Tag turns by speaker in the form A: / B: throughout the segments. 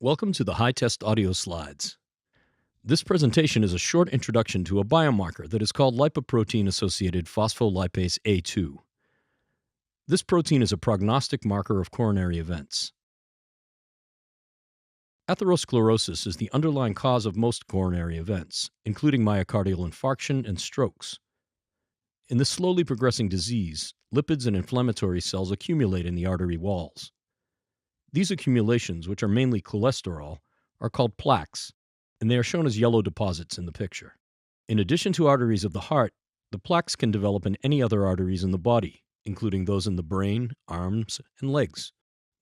A: Welcome to the HyTest Audioslides. This presentation is a short introduction to a biomarker that is called Lipoprotein-associated phospholipase A2. This protein is a prognostic marker of coronary events. Atherosclerosis is the underlying cause of most coronary events, including myocardial infarction and strokes. In this slowly progressing disease, lipids and inflammatory cells accumulate in the artery walls. These accumulations, which are mainly cholesterol, are called plaques, and they are shown as yellow deposits in the picture. In addition to arteries of the heart, the plaques can develop in any other arteries in the body, including those in the brain, arms, and legs.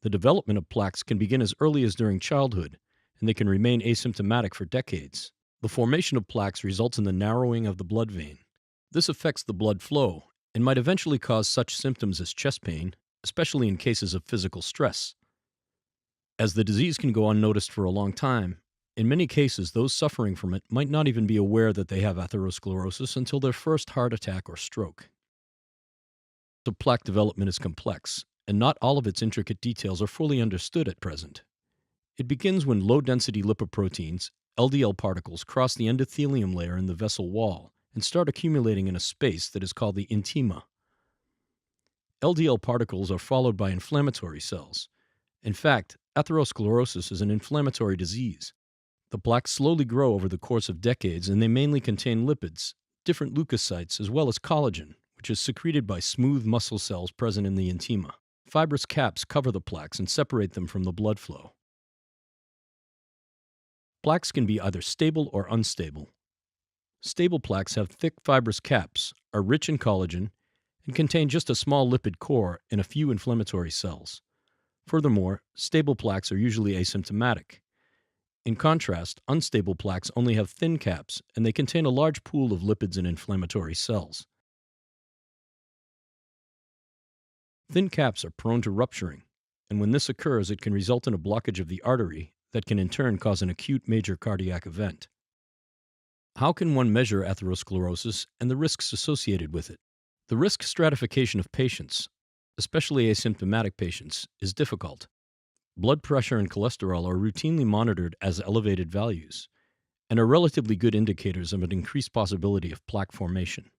A: The development of plaques can begin as early as during childhood, and they can remain asymptomatic for decades. The formation of plaques results in the narrowing of the blood vein. This affects the blood flow and might eventually cause such symptoms as chest pain, especially in cases of physical stress. As the disease can go unnoticed for a long time, in many cases those suffering from it might not even be aware that they have atherosclerosis until their first heart attack or stroke. The plaque development is complex, and not all of its intricate details are fully understood at present. It begins when low-density lipoproteins, LDL particles, cross the endothelium layer in the vessel wall and start accumulating in a space that is called the intima. LDL particles are followed by inflammatory cells. In fact, atherosclerosis is an inflammatory disease. The plaques slowly grow over the course of decades, and they mainly contain lipids, different leukocytes, as well as collagen, which is secreted by smooth muscle cells present in the intima. Fibrous caps cover the plaques and separate them from the blood flow. Plaques can be either stable or unstable. Stable plaques have thick fibrous caps, are rich in collagen, and contain just a small lipid core and a few inflammatory cells. Furthermore, stable plaques are usually asymptomatic. In contrast, unstable plaques only have thin caps, and they contain a large pool of lipids and inflammatory cells. Thin caps are prone to rupturing, and when this occurs, it can result in a blockage of the artery that can in turn cause an acute major cardiac event. How can one measure atherosclerosis and the risks associated with it? The risk stratification of patients, especially asymptomatic patients, is difficult. Blood pressure and cholesterol are routinely monitored as elevated values and are relatively good indicators of an increased possibility of plaque formation.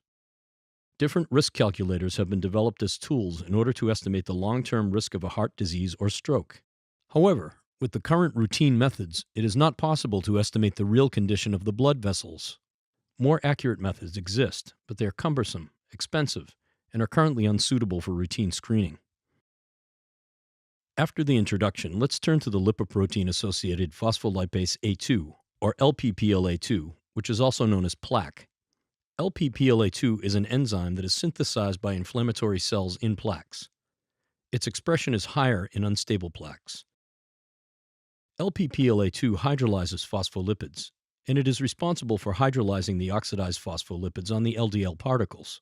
A: Different risk calculators have been developed as tools in order to estimate the long-term risk of a heart disease or stroke. However, with the current routine methods, it is not possible to estimate the real condition of the blood vessels. More accurate methods exist, but they are cumbersome, expensive, and are currently unsuitable for routine screening. After the introduction, let's turn to the lipoprotein-associated phospholipase A2, or Lp-PLA2, which is also known as plaque. Lp-PLA2 is an enzyme that is synthesized by inflammatory cells in plaques. Its expression is higher in unstable plaques. Lp-PLA2 hydrolyzes phospholipids, and it is responsible for hydrolyzing the oxidized phospholipids on the LDL particles.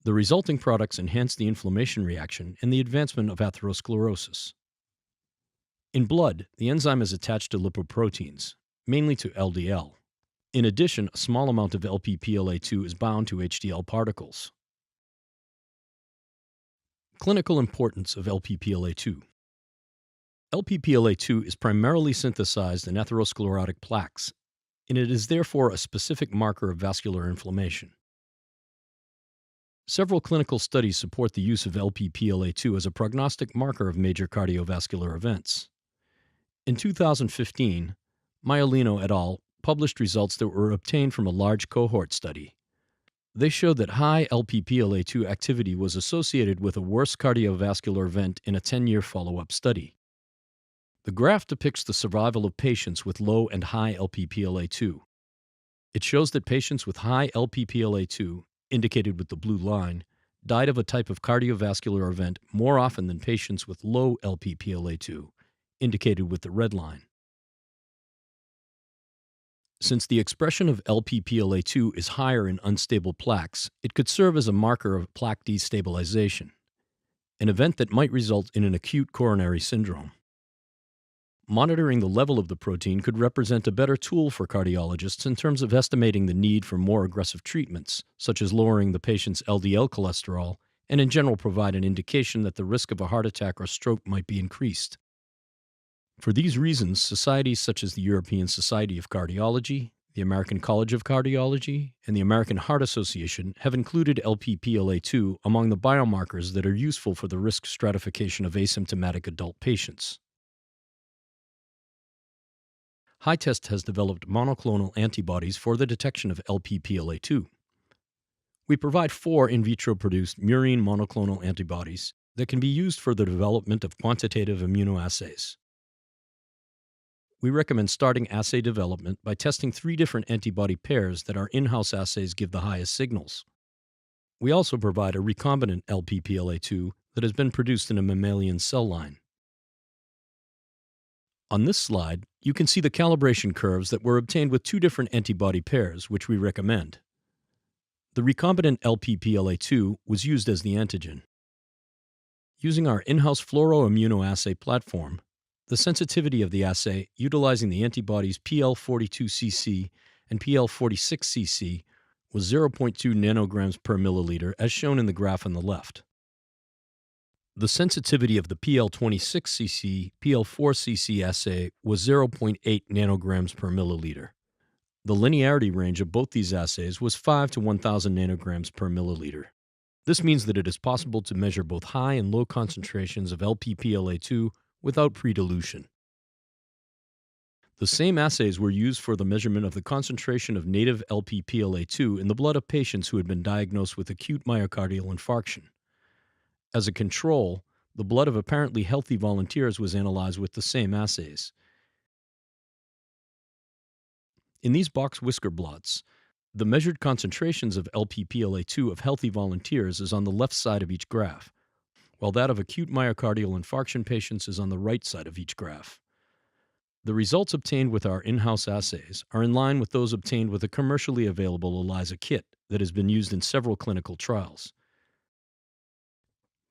A: The resulting products enhance the inflammation reaction and the advancement of atherosclerosis. In blood, the enzyme is attached to lipoproteins, mainly to LDL. In addition, a small amount of Lp-PLA2 is bound to HDL particles. Clinical importance of Lp-PLA2. Lp-PLA2 is primarily synthesized in atherosclerotic plaques, and it is therefore a specific marker of vascular inflammation. Several clinical studies support the use of Lp-PLA2 as a prognostic marker of major cardiovascular events. In 2015, Maiolino et al. Published results that were obtained from a large cohort study. They showed that high Lp-PLA2 activity was associated with a worse cardiovascular event in a 10-year follow-up study. The graph depicts the survival of patients with low and high Lp-PLA2. It shows that patients with high Lp-PLA2, indicated with the blue line, died of a type of cardiovascular event more often than patients with low Lp-PLA2, indicated with the red line. Since the expression of Lp-PLA2 is higher in unstable plaques, it could serve as a marker of plaque destabilization, an event that might result in an acute coronary syndrome. Monitoring the level of the protein could represent a better tool for cardiologists in terms of estimating the need for more aggressive treatments, such as lowering the patient's LDL cholesterol, and in general provide an indication that the risk of a heart attack or stroke might be increased. For these reasons, societies such as the European Society of Cardiology, the American College of Cardiology, and the American Heart Association have included Lp-PLA2 among the biomarkers that are useful for the risk stratification of asymptomatic adult patients. HyTest has developed monoclonal antibodies for the detection of Lp-PLA2. We provide 4 in vitro produced murine monoclonal antibodies that can be used for the development of quantitative immunoassays. We recommend starting assay development by testing 3 different antibody pairs that our in-house assays give the highest signals. We also provide a recombinant Lp-PLA2 that has been produced in a mammalian cell line. On this slide, you can see the calibration curves that were obtained with 2 different antibody pairs, which we recommend. The recombinant Lp-PLA2 was used as the antigen. Using our in-house fluoroimmunoassay platform, the sensitivity of the assay utilizing the antibodies PL42cc and PL46cc was 0.2 nanograms per milliliter, as shown in the graph on the left. The sensitivity of the PL26cc, PL4cc assay was 0.8 nanograms per milliliter. The linearity range of both these assays was 5 to 1,000 nanograms per milliliter. This means that it is possible to measure both high and low concentrations of Lp-PLA2 without pre-dilution. The same assays were used for the measurement of the concentration of native Lp-PLA2 in the blood of patients who had been diagnosed with acute myocardial infarction. As a control, the blood of apparently healthy volunteers was analyzed with the same assays. In these box whisker blots, the measured concentrations of Lp-PLA2 of healthy volunteers is on the left side of each graph, while that of acute myocardial infarction patients is on the right side of each graph. The results obtained with our in-house assays are in line with those obtained with a commercially available ELISA kit that has been used in several clinical trials.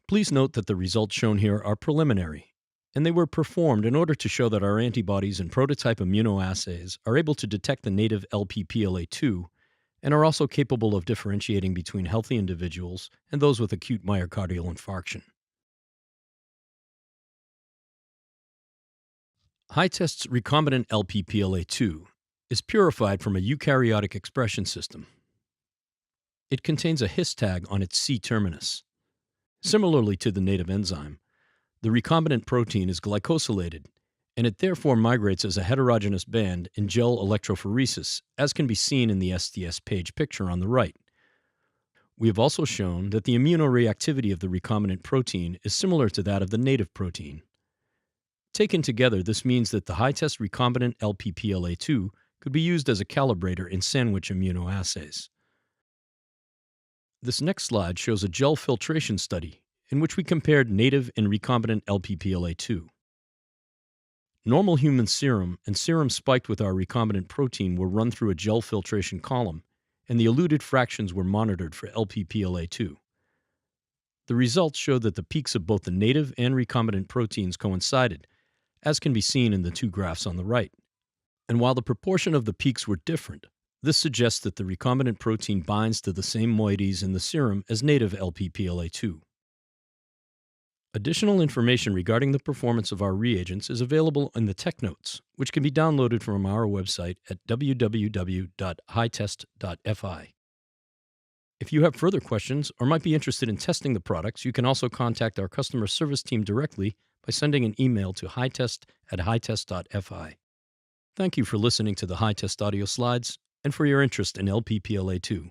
A: Please note that the results shown here are preliminary, and they were performed in order to show that our antibodies and prototype immunoassays are able to detect the native Lp-PLA2 and are also capable of differentiating between healthy individuals and those with acute myocardial infarction. HyTest's recombinant Lp-PLA2 is purified from a eukaryotic expression system. It contains a his tag on its C terminus. Similarly to the native enzyme, the recombinant protein is glycosylated, and it therefore migrates as a heterogeneous band in gel electrophoresis, as can be seen in the STS page picture on the right. We have also shown that the immunoreactivity of the recombinant protein is similar to that of the native protein. Taken together, this means that the HyTest recombinant Lp-PLA2 could be used as a calibrator in sandwich immunoassays. This next slide shows a gel filtration study in which we compared native and recombinant Lp-PLA2. Normal human serum and serum spiked with our recombinant protein were run through a gel filtration column, and the eluted fractions were monitored for Lp-PLA2. The results showed that the peaks of both the native and recombinant proteins coincided, as can be seen in the 2 graphs on the right. And while the proportion of the peaks were different, this suggests that the recombinant protein binds to the same moieties in the serum as native Lp-PLA2. Additional information regarding the performance of our reagents is available in the Tech Notes, which can be downloaded from our website at www.hytest.fi. If you have further questions or might be interested in testing the products, you can also contact our customer service team directly by sending an email to hytest@hytest.fi. Thank you for listening to the HyTest audio slides and for your interest in Lp-PLA2.